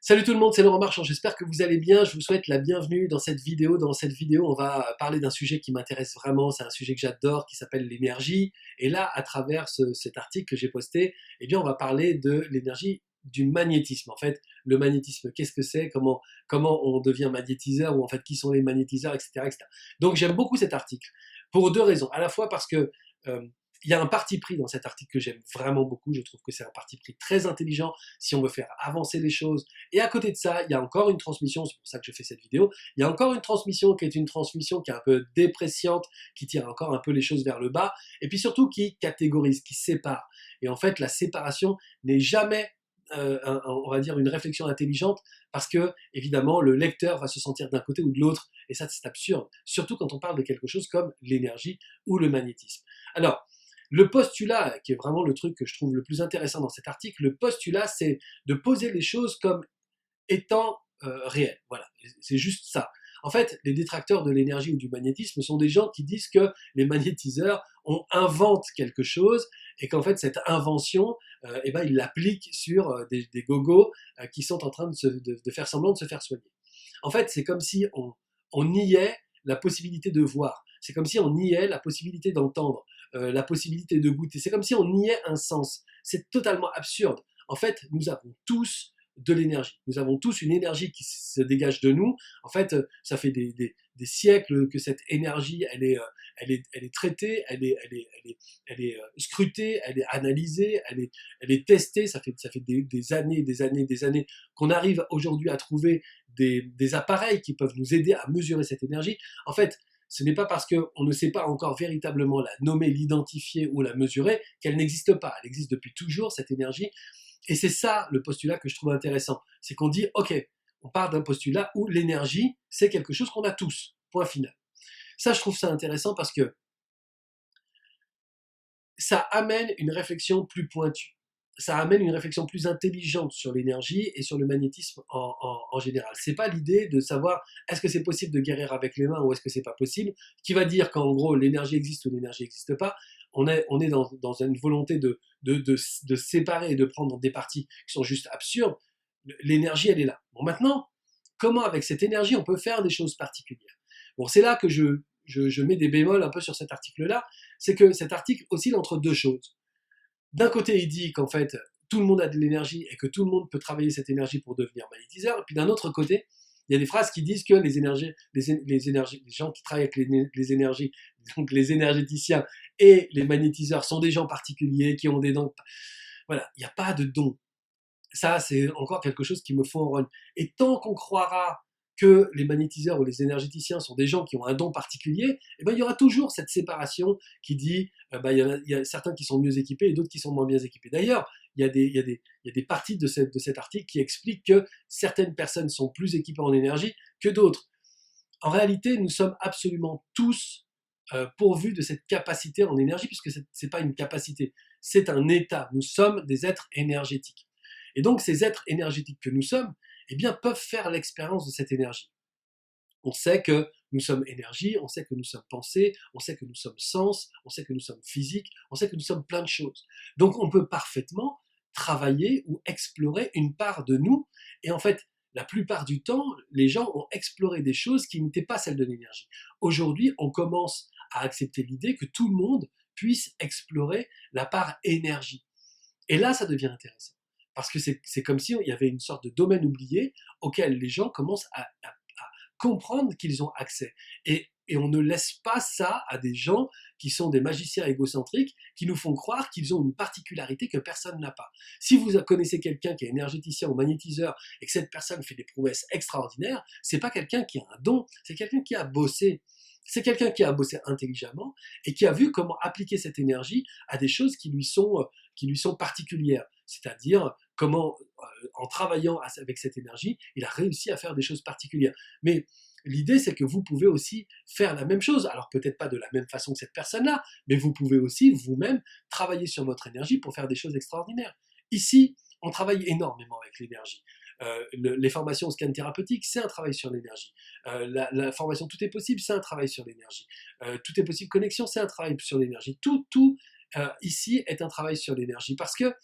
Salut tout le monde, c'est Laurent Marchand, j'espère que vous allez bien, je vous souhaite la bienvenue dans cette vidéo. Dans cette vidéo, on va parler d'un sujet qui m'intéresse vraiment, c'est un sujet que j'adore, qui s'appelle l'énergie. Et là, à travers cet article que j'ai posté, eh bien, on va parler de l'énergie du magnétisme. En fait, le magnétisme, qu'est-ce que c'est, comment on devient magnétiseur, ou en fait, qui sont les magnétiseurs, etc., etc. Donc j'aime beaucoup cet article, pour deux raisons. À la fois parce que il y a un parti pris dans cet article que j'aime vraiment beaucoup, je trouve que c'est un parti pris très intelligent si on veut faire avancer les choses. Et à côté de ça, il y a encore une transmission, c'est pour ça que je fais cette vidéo, il y a encore une transmission qui est une transmission qui est un peu dépréciante, qui tire encore un peu les choses vers le bas, et puis surtout qui catégorise, qui sépare. Et en fait, la séparation n'est jamais on va dire une réflexion intelligente, parce que évidemment le lecteur va se sentir d'un côté ou de l'autre, et ça c'est absurde, surtout quand on parle de quelque chose comme l'énergie ou le magnétisme. Alors, le postulat, qui est vraiment le truc que je trouve le plus intéressant dans cet article, le postulat, c'est de poser les choses comme étant réelles. Voilà, c'est juste ça. En fait, les détracteurs de l'énergie ou du magnétisme sont des gens qui disent que les magnétiseurs inventent quelque chose et qu'en fait, cette invention, eh ben, ils l'appliquent sur des gogos qui sont en train de faire semblant de se faire soigner. En fait, c'est comme si on niait la possibilité de voir. C'est comme si on niait la possibilité d'entendre, la possibilité de goûter. C'est comme si on niait un sens. C'est totalement absurde. En fait, nous avons tous de l'énergie. Nous avons tous une énergie qui se dégage de nous. En fait, ça fait des siècles que cette énergie, elle est traitée, elle est scrutée, elle est analysée, elle est testée. Ça fait des années, des années qu'on arrive aujourd'hui à trouver des appareils qui peuvent nous aider à mesurer cette énergie. En fait, ce n'est pas parce qu'on ne sait pas encore véritablement la nommer, l'identifier ou la mesurer qu'elle n'existe pas. Elle existe depuis toujours, cette énergie. Et c'est ça le postulat que je trouve intéressant. C'est qu'on dit, ok, on part d'un postulat où l'énergie, c'est quelque chose qu'on a tous. Point final. Ça, je trouve ça intéressant parce que ça amène une réflexion plus pointue. Ça amène une réflexion plus intelligente sur l'énergie et sur le magnétisme en général. C'est pas l'idée de savoir est-ce que c'est possible de guérir avec les mains ou est-ce que c'est pas possible, qui va dire qu'en gros l'énergie existe ou l'énergie n'existe pas. On est dans une volonté de séparer et de prendre des parties qui sont juste absurdes. L'énergie, elle est là. Bon, maintenant, comment avec cette énergie on peut faire des choses particulières? Bon, c'est là que je mets des bémols un peu sur cet article-là, c'est que cet article oscille entre deux choses. D'un côté, il dit qu'en fait, tout le monde a de l'énergie et que tout le monde peut travailler cette énergie pour devenir magnétiseur. Et puis d'un autre côté, il y a des phrases qui disent que les gens qui travaillent avec les énergies, donc les énergéticiens et les magnétiseurs sont des gens particuliers qui ont des dons. Voilà, il n'y a pas de dons. Ça, c'est encore quelque chose qui me fonronne. Et tant qu'on croira que les magnétiseurs ou les énergéticiens sont des gens qui ont un don particulier, eh ben, il y aura toujours cette séparation qui dit il y a certains qui sont mieux équipés et d'autres qui sont moins bien équipés. D'ailleurs, il y a des parties de cet article qui expliquent que certaines personnes sont plus équipées en énergie que d'autres. En réalité, nous sommes absolument tous pourvus de cette capacité en énergie, puisque ce n'est pas une capacité, c'est un état. Nous sommes des êtres énergétiques. Et donc, ces êtres énergétiques que nous sommes, eh bien, peuvent faire l'expérience de cette énergie. On sait que nous sommes énergie, on sait que nous sommes pensée, on sait que nous sommes sens, on sait que nous sommes physique, on sait que nous sommes plein de choses. Donc, on peut parfaitement travailler ou explorer une part de nous. Et en fait, la plupart du temps, les gens ont exploré des choses qui n'étaient pas celles de l'énergie. Aujourd'hui, on commence à accepter l'idée que tout le monde puisse explorer la part énergie. Et là, ça devient intéressant. Parce que c'est comme si il y avait une sorte de domaine oublié auquel les gens commencent à comprendre qu'ils ont accès. Et on ne laisse pas ça à des gens qui sont des magiciens égocentriques, qui nous font croire qu'ils ont une particularité que personne n'a pas. Si vous connaissez quelqu'un qui est énergéticien ou magnétiseur et que cette personne fait des prouesses extraordinaires, c'est pas quelqu'un qui a un don, c'est quelqu'un qui a bossé. C'est quelqu'un qui a bossé intelligemment et qui a vu comment appliquer cette énergie à des choses qui lui sont particulières. C'est-à-dire comment, en travaillant avec cette énergie, il a réussi à faire des choses particulières. Mais l'idée, c'est que vous pouvez aussi faire la même chose. Alors peut-être pas de la même façon que cette personne-là, mais vous pouvez aussi vous-même travailler sur votre énergie pour faire des choses extraordinaires. Ici, on travaille énormément avec l'énergie. Les formations scan thérapeutique, c'est un travail sur l'énergie. La formation Tout est possible, c'est un travail sur l'énergie. Tout est possible connexion, c'est un travail sur l'énergie. Tout ici est un travail sur l'énergie, parce que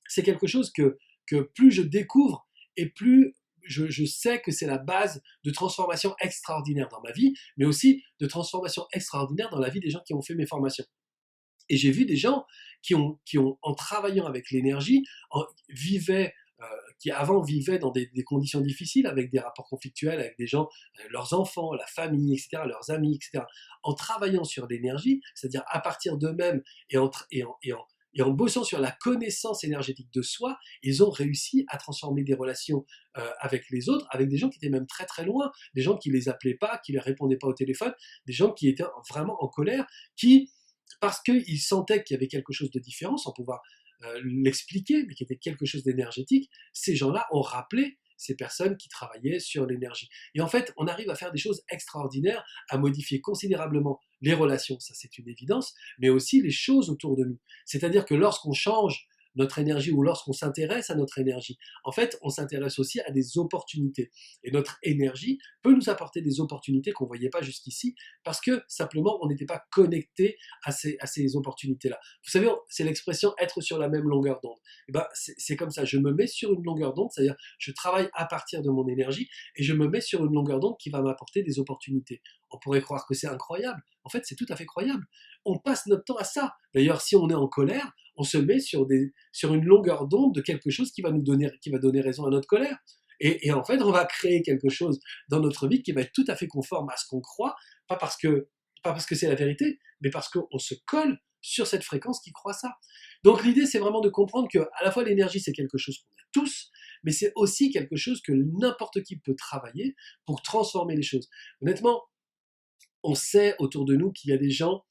c'est quelque chose que plus je découvre et plus je sais que c'est la base de transformation extraordinaire dans ma vie, mais aussi de transformation extraordinaire dans la vie des gens qui ont fait mes formations. Et j'ai vu des gens qui ont en travaillant avec l'énergie, vivaient, qui avant vivaient dans des conditions difficiles, avec des rapports conflictuels avec des gens, leurs enfants, la famille, etc., leurs amis, etc. En travaillant sur l'énergie, c'est-à-dire à partir d'eux-mêmes et en bossant sur la connaissance énergétique de soi, ils ont réussi à transformer des relations avec les autres, avec des gens qui étaient même très très loin, des gens qui les appelaient pas, qui ne leur répondaient pas au téléphone, des gens qui étaient vraiment en colère, qui parce qu'ils sentaient qu'il y avait quelque chose de différent, sans pouvoir l'expliquer, mais qui était quelque chose d'énergétique, ces gens-là ont rappelé ces personnes qui travaillaient sur l'énergie. Et en fait, on arrive à faire des choses extraordinaires, à modifier considérablement les relations, ça c'est une évidence, mais aussi les choses autour de nous. C'est-à-dire que lorsqu'on change notre énergie ou lorsqu'on s'intéresse à notre énergie, en fait, on s'intéresse aussi à des opportunités. Et notre énergie peut nous apporter des opportunités qu'on ne voyait pas jusqu'ici, parce que simplement, on n'était pas connecté à ces opportunités-là. Vous savez, c'est l'expression être sur la même longueur d'onde. Et ben, c'est comme ça, je me mets sur une longueur d'onde, c'est-à-dire je travaille à partir de mon énergie et je me mets sur une longueur d'onde qui va m'apporter des opportunités. On pourrait croire que c'est incroyable. En fait, c'est tout à fait croyable. On passe notre temps à ça. D'ailleurs, si on est en colère, on se met sur une longueur d'onde de quelque chose qui va donner raison à notre colère. Et en fait, on va créer quelque chose dans notre vie qui va être tout à fait conforme à ce qu'on croit, pas parce que c'est la vérité, mais parce qu'on se colle sur cette fréquence qui croit ça. Donc l'idée, c'est vraiment de comprendre que à la fois l'énergie, c'est quelque chose qu'on a tous, mais c'est aussi quelque chose que n'importe qui peut travailler pour transformer les choses. Honnêtement, on sait autour de nous qu'il y a des gens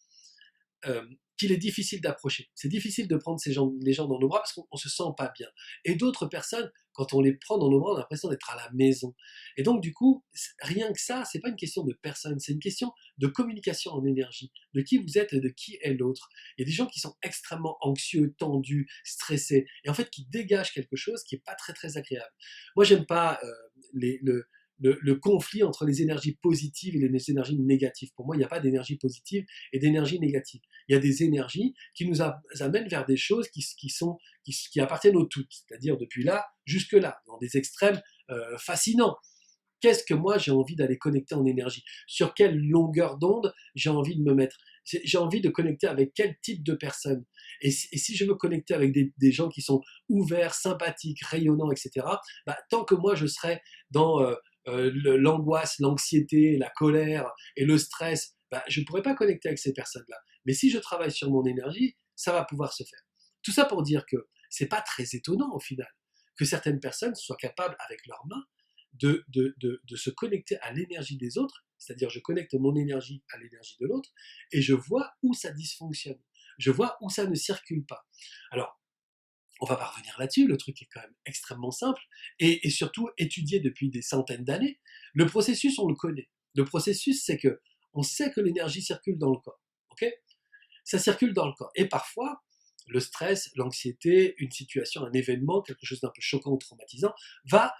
qu'il est difficile d'approcher. C'est difficile de prendre les gens dans nos bras parce qu'on ne se sent pas bien. Et d'autres personnes, quand on les prend dans nos bras, on a l'impression d'être à la maison. Et donc, du coup, rien que ça, c'est pas une question de personne, c'est une question de communication en énergie, de qui vous êtes et de qui est l'autre. Il y a des gens qui sont extrêmement anxieux, tendus, stressés, et en fait qui dégagent quelque chose qui est pas très très agréable. Moi, j'aime pas le conflit entre les énergies positives et les énergies négatives. Pour moi, il n'y a pas d'énergie positive et d'énergie négative. Il y a des énergies qui nous amènent vers des choses qui appartiennent au tout, c'est-à-dire depuis là jusque là, dans des extrêmes fascinants. Qu'est-ce que moi j'ai envie d'aller connecter en énergie? Sur quelle longueur d'onde j'ai envie de me mettre? J'ai envie de connecter avec quel type de personnes? Et si je veux connecter avec des gens qui sont ouverts, sympathiques, rayonnants, etc., bah, tant que moi je serai dans l'angoisse, l'anxiété, la colère et le stress, bah, je ne pourrai pas connecter avec ces personnes-là. Mais si je travaille sur mon énergie, ça va pouvoir se faire. Tout ça pour dire que c'est pas très étonnant au final que certaines personnes soient capables avec leurs mains de se connecter à l'énergie des autres, c'est-à-dire je connecte mon énergie à l'énergie de l'autre et je vois où ça dysfonctionne, je vois où ça ne circule pas. Alors, on va pas revenir là-dessus, le truc est quand même extrêmement simple et surtout étudié depuis des centaines d'années. Le processus, on le connaît. Le processus, c'est que on sait que l'énergie circule dans le corps. Ok? Ça circule dans le corps. Et parfois, le stress, l'anxiété, une situation, un événement, quelque chose d'un peu choquant ou traumatisant, va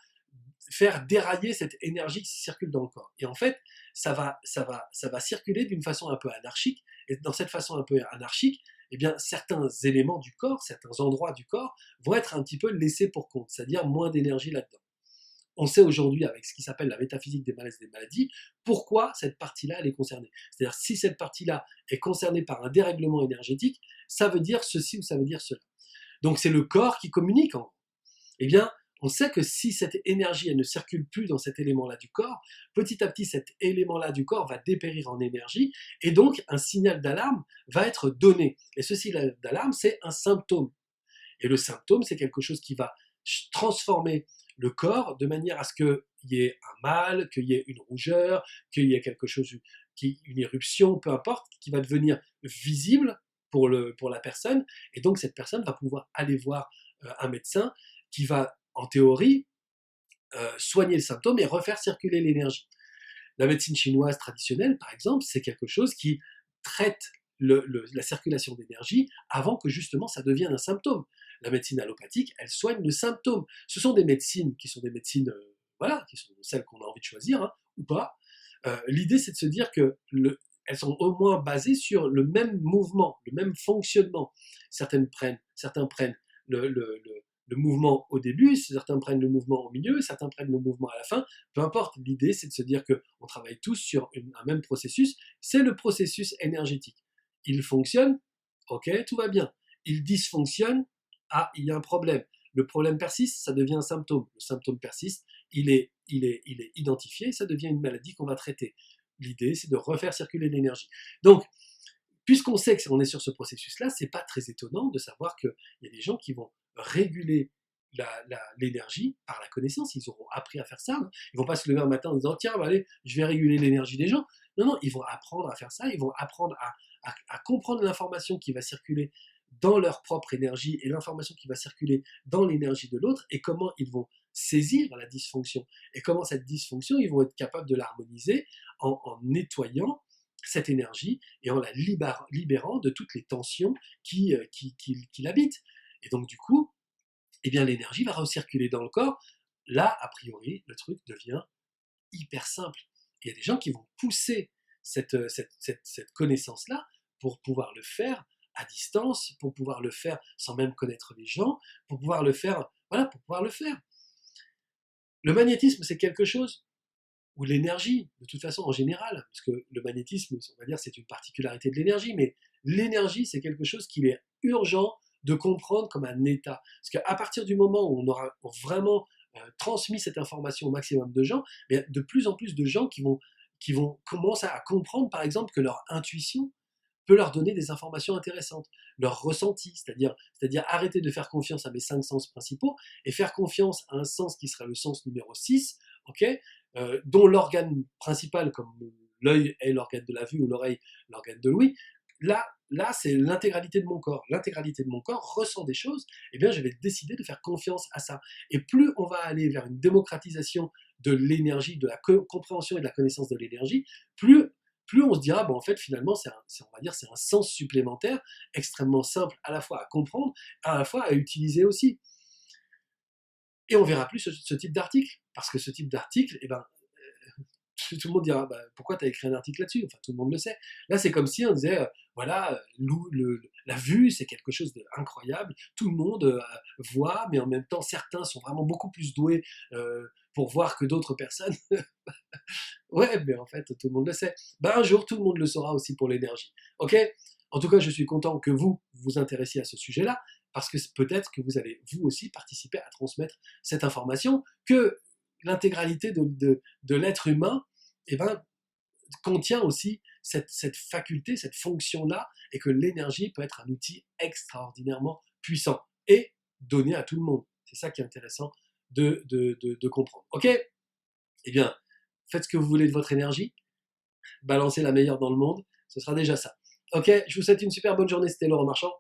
faire dérailler cette énergie qui circule dans le corps. Et en fait, ça va circuler d'une façon un peu anarchique. Et dans cette façon un peu anarchique, eh bien, certains éléments du corps, certains endroits du corps vont être un petit peu laissés pour compte, c'est-à-dire moins d'énergie là-dedans. On sait aujourd'hui, avec ce qui s'appelle la métaphysique des malaises et des maladies, pourquoi cette partie-là, elle est concernée. C'est-à-dire, si cette partie-là est concernée par un dérèglement énergétique, ça veut dire ceci ou ça veut dire cela. Donc, c'est le corps qui communique en gros. Eh bien, on sait que si cette énergie elle ne circule plus dans cet élément-là du corps, petit à petit cet élément-là du corps va dépérir en énergie et donc un signal d'alarme va être donné. Et ce signal d'alarme, c'est un symptôme. Et le symptôme, c'est quelque chose qui va transformer le corps de manière à ce qu'il y ait un mal, qu'il y ait une rougeur, qu'il y ait quelque chose, une éruption, peu importe, qui va devenir visible pour la personne. Et donc cette personne va pouvoir aller voir un médecin qui va, en théorie, soigner le symptôme et refaire circuler l'énergie. La médecine chinoise traditionnelle, par exemple, c'est quelque chose qui traite la circulation d'énergie avant que justement ça devienne un symptôme. La médecine allopathique, elle soigne le symptôme. Ce sont des médecines qui sont des médecines, voilà, qui sont celles qu'on a envie de choisir, hein, ou pas. L'idée, c'est de se dire que elles sont au moins basées sur le même mouvement, le même fonctionnement. Certains prennent le mouvement au début, certains prennent le mouvement au milieu, certains prennent le mouvement à la fin, peu importe, l'idée c'est de se dire qu'on travaille tous sur un même processus, c'est le processus énergétique. Il fonctionne, ok, tout va bien. Il dysfonctionne, ah, il y a un problème. Le problème persiste, ça devient un symptôme. Le symptôme persiste, il est identifié, ça devient une maladie qu'on va traiter. L'idée, c'est de refaire circuler l'énergie. Donc, puisqu'on sait qu'on est sur ce processus-là, c'est pas très étonnant de savoir qu'il y a des gens qui vont réguler l'énergie par la connaissance. Ils auront appris à faire ça. Ils vont pas se lever un matin en disant tiens, bah, allez, je vais réguler l'énergie des gens. Non, non, ils vont apprendre à faire ça. Ils vont apprendre à comprendre l'information qui va circuler dans leur propre énergie et l'information qui va circuler dans l'énergie de l'autre et comment ils vont saisir la dysfonction et comment cette dysfonction, ils vont être capables de l'harmoniser en nettoyant cette énergie et en la libérant de toutes les tensions qui l'habitent. Et donc du coup, eh bien l'énergie va recirculer dans le corps. Là, a priori, le truc devient hyper simple. Il y a des gens qui vont pousser cette connaissance-là pour pouvoir le faire à distance, pour pouvoir le faire sans même connaître les gens, pour pouvoir le faire, voilà, pour pouvoir le faire. Le magnétisme, c'est quelque chose, ou l'énergie, de toute façon, en général, parce que le magnétisme, on va dire, c'est une particularité de l'énergie, mais l'énergie, c'est quelque chose qu'il est urgent de comprendre comme un état. Parce qu'à partir du moment où on aura vraiment transmis cette information au maximum de gens, il y a de plus en plus de gens qui vont commencer à comprendre, par exemple, que leur intuition peut leur donner des informations intéressantes, leur ressenti, c'est-à-dire arrêter de faire confiance à mes 5 sens principaux et faire confiance à un sens qui serait le sens numéro 6, ok, dont l'organe principal, comme l'œil est l'organe de la vue ou l'oreille l'organe de l'ouïe. Là, c'est l'intégralité de mon corps. L'intégralité de mon corps ressent des choses, et bien je vais décider de faire confiance à ça. Et plus on va aller vers une démocratisation de l'énergie, de la compréhension et de la connaissance de l'énergie, plus on se dira, bon, en fait, finalement, on va dire, c'est un sens supplémentaire, extrêmement simple à la fois à comprendre, à la fois à utiliser aussi. Et on verra plus ce type d'article, parce que ce type d'article, eh ben, tout le monde dira, bah, pourquoi tu as écrit un article là-dessus? Enfin, tout le monde le sait. Là, c'est comme si on disait, voilà, la vue, c'est quelque chose d'incroyable. Tout le monde voit, mais en même temps, certains sont vraiment beaucoup plus doués pour voir que d'autres personnes. Ouais, mais en fait, tout le monde le sait. Ben, un jour, tout le monde le saura aussi pour l'énergie. Ok? En tout cas, je suis content que vous vous intéressiez à ce sujet-là, parce que peut-être que vous allez, vous aussi, participer à transmettre cette information, que l'intégralité de l'être humain, eh ben, contient aussi cette faculté, cette fonction-là, et que l'énergie peut être un outil extraordinairement puissant et donné à tout le monde. C'est ça qui est intéressant de comprendre. Ok? Eh bien, faites ce que vous voulez de votre énergie, balancez la meilleure dans le monde, ce sera déjà ça. Ok, je vous souhaite une super bonne journée, c'était Laurent Marchand.